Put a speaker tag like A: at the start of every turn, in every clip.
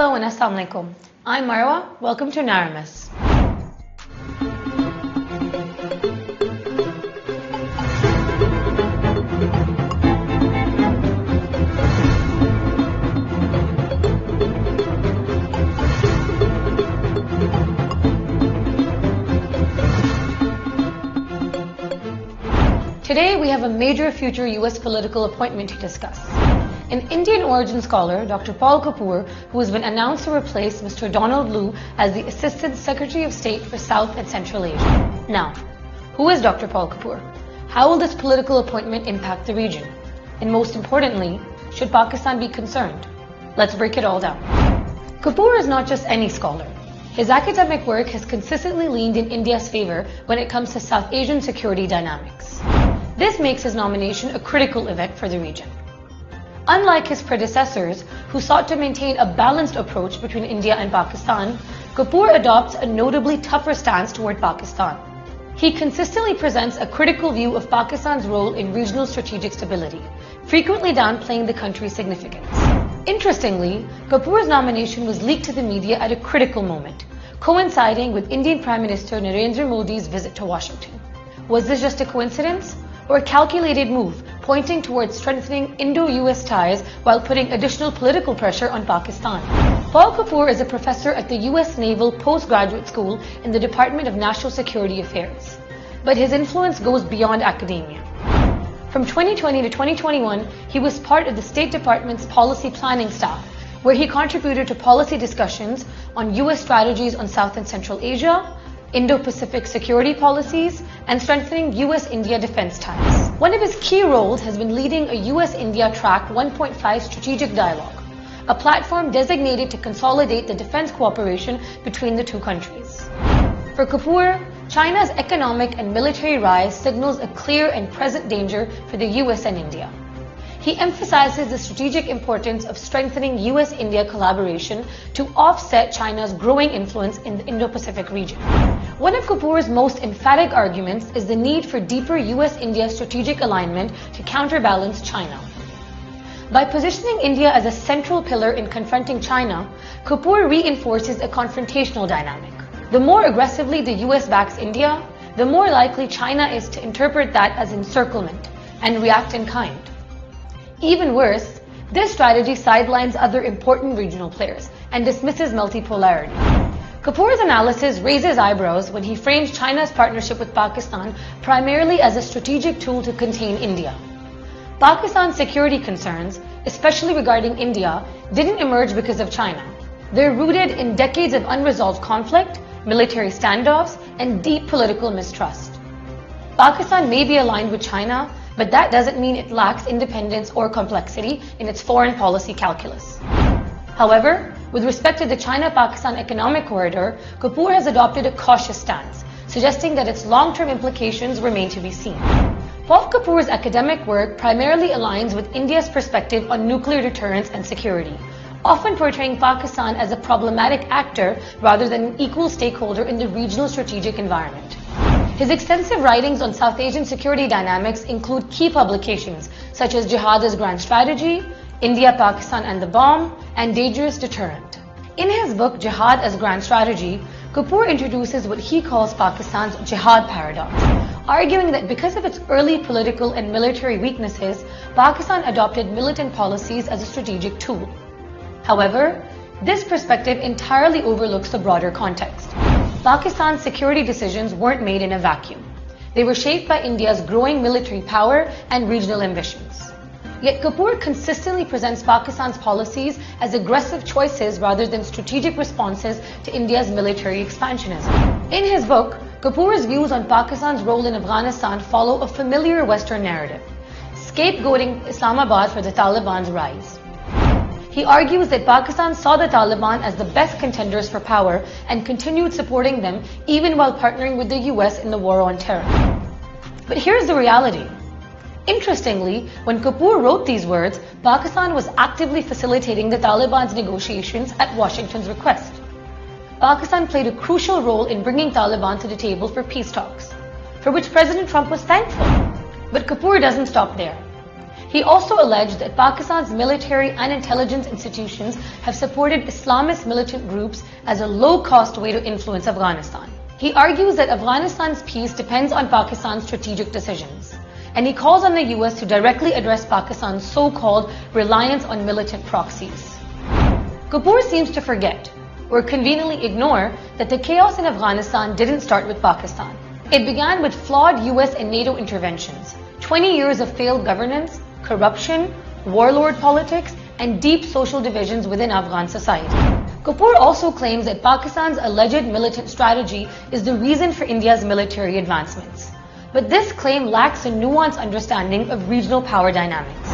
A: Hello and Assalamu Alaikum. I'm Marwa. Welcome to Naramis. Today we have a major future US political appointment to discuss. An Indian origin scholar, Dr. Paul Kapoor, who has been announced to replace Mr. Donald Lu as the Assistant Secretary of State for South and Central Asia. Now, who is Dr. Paul Kapoor? How will this political appointment impact the region? And most importantly, should Pakistan be concerned? Let's break it all down. Kapoor is not just any scholar. His academic work has consistently leaned in India's favor when it comes to South Asian security dynamics. This makes his nomination a critical event for the region. Unlike his predecessors, who sought to maintain a balanced approach between India and Pakistan, Kapoor adopts a notably tougher stance toward Pakistan. He consistently presents a critical view of Pakistan's role in regional strategic stability, frequently downplaying the country's significance. Interestingly, Kapoor's nomination was leaked to the media at a critical moment, coinciding with Indian Prime Minister Narendra Modi's visit to Washington. Was this just a coincidence, or a calculated move pointing towards strengthening Indo-US ties while putting additional political pressure on Pakistan? Paul Kapoor is a professor at the US Naval Postgraduate School in the Department of National Security Affairs. But his influence goes beyond academia. From 2020 to 2021, he was part of the State Department's policy planning staff, where he contributed to policy discussions on US strategies on South and Central Asia, Indo-Pacific security policies, and strengthening US-India defense ties. One of his key roles has been leading a US-India Track 1.5 strategic dialogue, a platform designated to consolidate the defense cooperation between the two countries. For Kapoor, China's economic and military rise signals a clear and present danger for the US and India. He emphasizes the strategic importance of strengthening US-India collaboration to offset China's growing influence in the Indo-Pacific region. One of Kapoor's most emphatic arguments is the need for deeper US-India strategic alignment to counterbalance China. By positioning India as a central pillar in confronting China, Kapoor reinforces a confrontational dynamic. The more aggressively the US backs India, the more likely China is to interpret that as encirclement and react in kind. Even worse, this strategy sidelines other important regional players and dismisses multipolarity. Kapoor's analysis raises eyebrows when he frames China's partnership with Pakistan primarily as a strategic tool to contain India. Pakistan's security concerns, especially regarding India, didn't emerge because of China. They're rooted in decades of unresolved conflict, military standoffs, and deep political mistrust. Pakistan may be aligned with China, but that doesn't mean it lacks independence or complexity in its foreign policy calculus. However, with respect to the China-Pakistan economic corridor, Kapoor has adopted a cautious stance, suggesting that its long-term implications remain to be seen. Paul Kapoor's academic work primarily aligns with India's perspective on nuclear deterrence and security, often portraying Pakistan as a problematic actor rather than an equal stakeholder in the regional strategic environment. His extensive writings on South Asian security dynamics include key publications such as Jihad as Grand Strategy, India, Pakistan and the Bomb, and Dangerous Deterrent. In his book Jihad as Grand Strategy, Kapoor introduces what he calls Pakistan's jihad paradox, arguing that because of its early political and military weaknesses, Pakistan adopted militant policies as a strategic tool. However, this perspective entirely overlooks the broader context. Pakistan's security decisions weren't made in a vacuum. They were shaped by India's growing military power and regional ambitions. Yet Kapoor consistently presents Pakistan's policies as aggressive choices rather than strategic responses to India's military expansionism. In his book, Kapoor's views on Pakistan's role in Afghanistan follow a familiar Western narrative, scapegoating Islamabad for the Taliban's rise. He argues that Pakistan saw the Taliban as the best contenders for power and continued supporting them even while partnering with the US in the war on terror. But here's the reality. Interestingly, when Kapoor wrote these words, Pakistan was actively facilitating the Taliban's negotiations at Washington's request. Pakistan played a crucial role in bringing Taliban to the table for peace talks, for which President Trump was thankful. But Kapoor doesn't stop there. He also alleged that Pakistan's military and intelligence institutions have supported Islamist militant groups as a low-cost way to influence Afghanistan. He argues that Afghanistan's peace depends on Pakistan's strategic decisions, and he calls on the US to directly address Pakistan's so-called reliance on militant proxies. Kapoor seems to forget, or conveniently ignore, that the chaos in Afghanistan didn't start with Pakistan. It began with flawed US and NATO interventions, 20 years of failed governance, corruption, warlord politics, and deep social divisions within Afghan society. Kapoor also claims that Pakistan's alleged militant strategy is the reason for India's military advancements. But this claim lacks a nuanced understanding of regional power dynamics.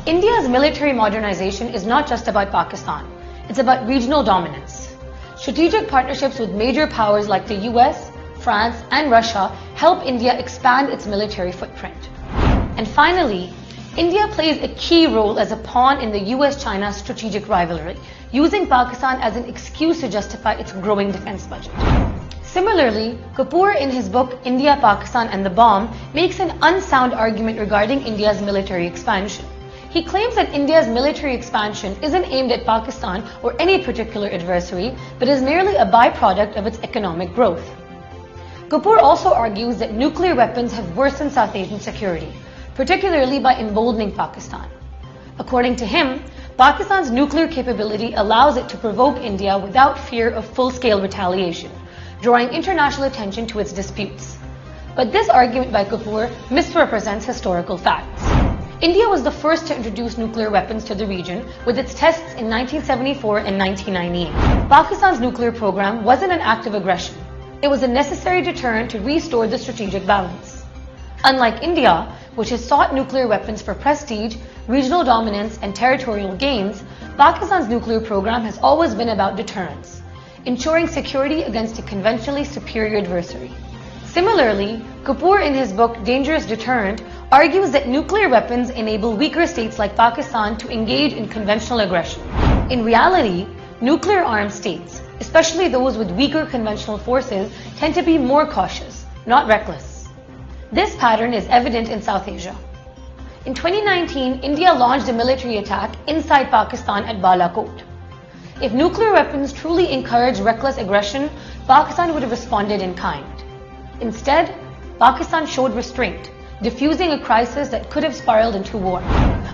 A: India's military modernization is not just about Pakistan, it's about regional dominance. Strategic partnerships with major powers like the US, France, and Russia help India expand its military footprint. And finally, India plays a key role as a pawn in the US-China strategic rivalry, using Pakistan as an excuse to justify its growing defense budget. Similarly, Kapoor in his book India, Pakistan and the Bomb makes an unsound argument regarding India's military expansion. He claims that India's military expansion isn't aimed at Pakistan or any particular adversary, but is merely a byproduct of its economic growth. Kapoor also argues that nuclear weapons have worsened South Asian security, particularly by emboldening Pakistan. According to him, Pakistan's nuclear capability allows it to provoke India without fear of full-scale retaliation, drawing international attention to its disputes. But this argument by Kapoor misrepresents historical facts. India was the first to introduce nuclear weapons to the region with its tests in 1974 and 1998. Pakistan's nuclear program wasn't an act of aggression. It was a necessary deterrent to restore the strategic balance. Unlike India, which has sought nuclear weapons for prestige, regional dominance, and territorial gains, Pakistan's nuclear program has always been about deterrence, ensuring security against a conventionally superior adversary. Similarly, Kapoor in his book Dangerous Deterrent argues that nuclear weapons enable weaker states like Pakistan to engage in conventional aggression. In reality, nuclear-armed states, especially those with weaker conventional forces, tend to be more cautious, not reckless. This pattern is evident in South Asia. In 2019, India launched a military attack inside Pakistan at Balakot. If nuclear weapons truly encouraged reckless aggression, Pakistan would have responded in kind. Instead, Pakistan showed restraint, diffusing a crisis that could have spiraled into war.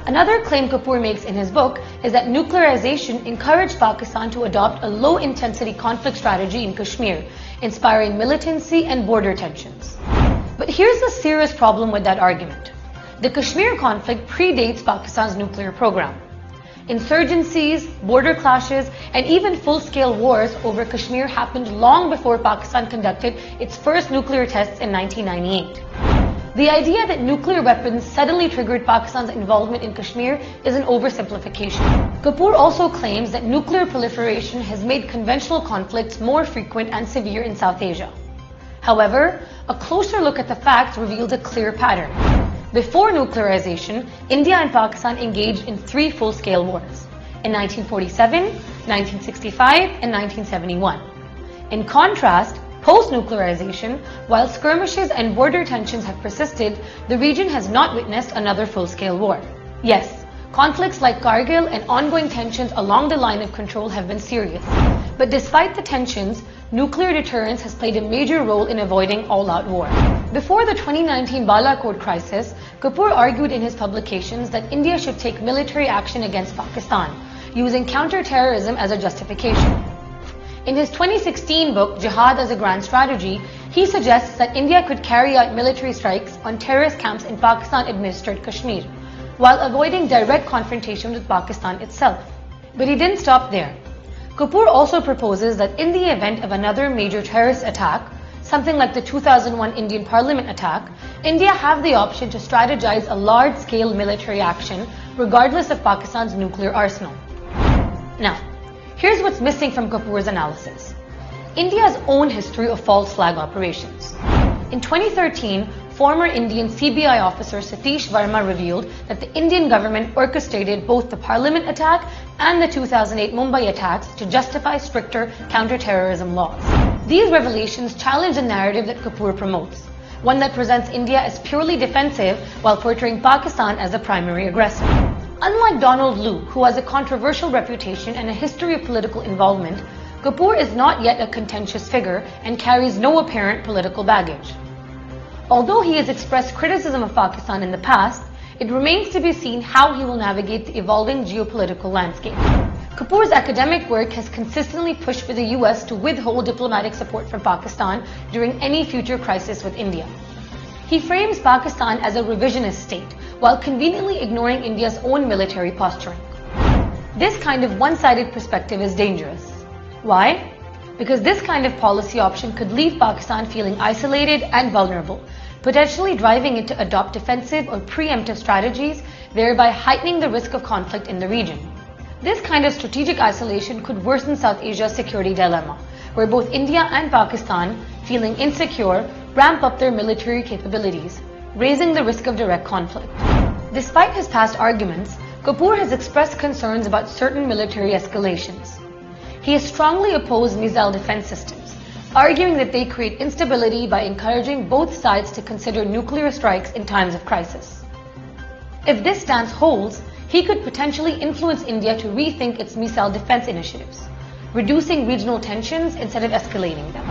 A: Another claim Kapoor makes in his book is that nuclearization encouraged Pakistan to adopt a low-intensity conflict strategy in Kashmir, inspiring militancy and border tensions. But here's the serious problem with that argument. The Kashmir conflict predates Pakistan's nuclear program. Insurgencies, border clashes, and even full-scale wars over Kashmir happened long before Pakistan conducted its first nuclear tests in 1998. The idea that nuclear weapons suddenly triggered Pakistan's involvement in Kashmir is an oversimplification. Kapoor also claims that nuclear proliferation has made conventional conflicts more frequent and severe in South Asia. However, a closer look at the facts reveals a clear pattern. Before nuclearization, India and Pakistan engaged in 3 full-scale wars, in 1947, 1965, and 1971. In contrast, post-nuclearization, while skirmishes and border tensions have persisted, the region has not witnessed another full-scale war. Yes, conflicts like Kargil and ongoing tensions along the line of control have been serious. But despite the tensions, nuclear deterrence has played a major role in avoiding all-out war. Before the 2019 Balakot crisis, Kapoor argued in his publications that India should take military action against Pakistan, using counter-terrorism as a justification. In his 2016 book, Jihad as a Grand Strategy, he suggests that India could carry out military strikes on terrorist camps in Pakistan-administered Kashmir, while avoiding direct confrontation with Pakistan itself. But he didn't stop there. Kapoor also proposes that in the event of another major terrorist attack, something like the 2001 Indian Parliament attack, India have the option to strategize a large-scale military action regardless of Pakistan's nuclear arsenal. Now, here's what's missing from Kapoor's analysis. India's own history of false flag operations. In 2013, former Indian CBI officer Satish Verma revealed that the Indian government orchestrated both the Parliament attack and the 2008 Mumbai attacks to justify stricter counter-terrorism laws. These revelations challenge the narrative that Kapoor promotes, one that presents India as purely defensive while portraying Pakistan as the primary aggressor. Unlike Donald Lu, who has a controversial reputation and a history of political involvement, Kapoor is not yet a contentious figure and carries no apparent political baggage. Although he has expressed criticism of Pakistan in the past, it remains to be seen how he will navigate the evolving geopolitical landscape. Kapoor's academic work has consistently pushed for the US to withhold diplomatic support from Pakistan during any future crisis with India. He frames Pakistan as a revisionist state, while conveniently ignoring India's own military posturing. This kind of one-sided perspective is dangerous. Why? Because this kind of policy option could leave Pakistan feeling isolated and vulnerable, potentially driving it to adopt defensive or preemptive strategies, thereby heightening the risk of conflict in the region. This kind of strategic isolation could worsen South Asia's security dilemma, where both India and Pakistan, feeling insecure, ramp up their military capabilities, raising the risk of direct conflict. Despite his past arguments, Kapoor has expressed concerns about certain military escalations. He has strongly opposed missile defense systems, arguing that they create instability by encouraging both sides to consider nuclear strikes in times of crisis. If this stance holds, he could potentially influence India to rethink its missile defense initiatives, reducing regional tensions instead of escalating them.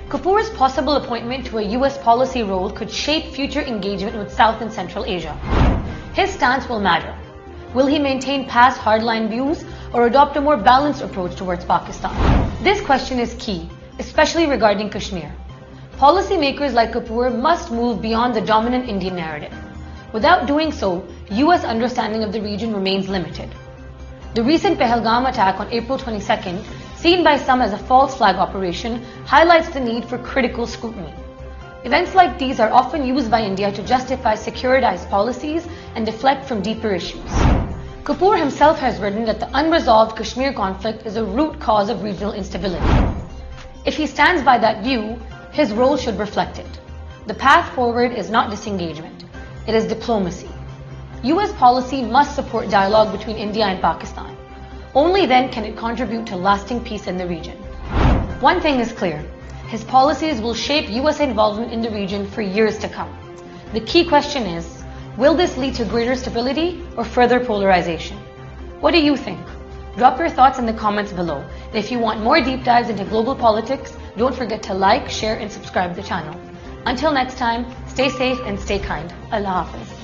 A: Kapoor's possible appointment to a US policy role could shape future engagement with South and Central Asia. His stance will matter. Will he maintain past hardline views or adopt a more balanced approach towards Pakistan? This question is key, especially regarding Kashmir. Policymakers like Kapoor must move beyond the dominant Indian narrative. Without doing so, US understanding of the region remains limited. The recent Pahalgam attack on April 22nd, seen by some as a false flag operation, highlights the need for critical scrutiny. Events like these are often used by India to justify securitized policies and deflect from deeper issues. Kapoor himself has written that the unresolved Kashmir conflict is a root cause of regional instability. If he stands by that view, his role should reflect it. The path forward is not disengagement, it is diplomacy. US policy must support dialogue between India and Pakistan. Only then can it contribute to lasting peace in the region. One thing is clear, his policies will shape US involvement in the region for years to come. The key question is, will this lead to greater stability or further polarization? What do you think? Drop your thoughts in the comments below. And if you want more deep dives into global politics, don't forget to like, share and subscribe to the channel. Until next time, stay safe and stay kind. Allah Hafiz.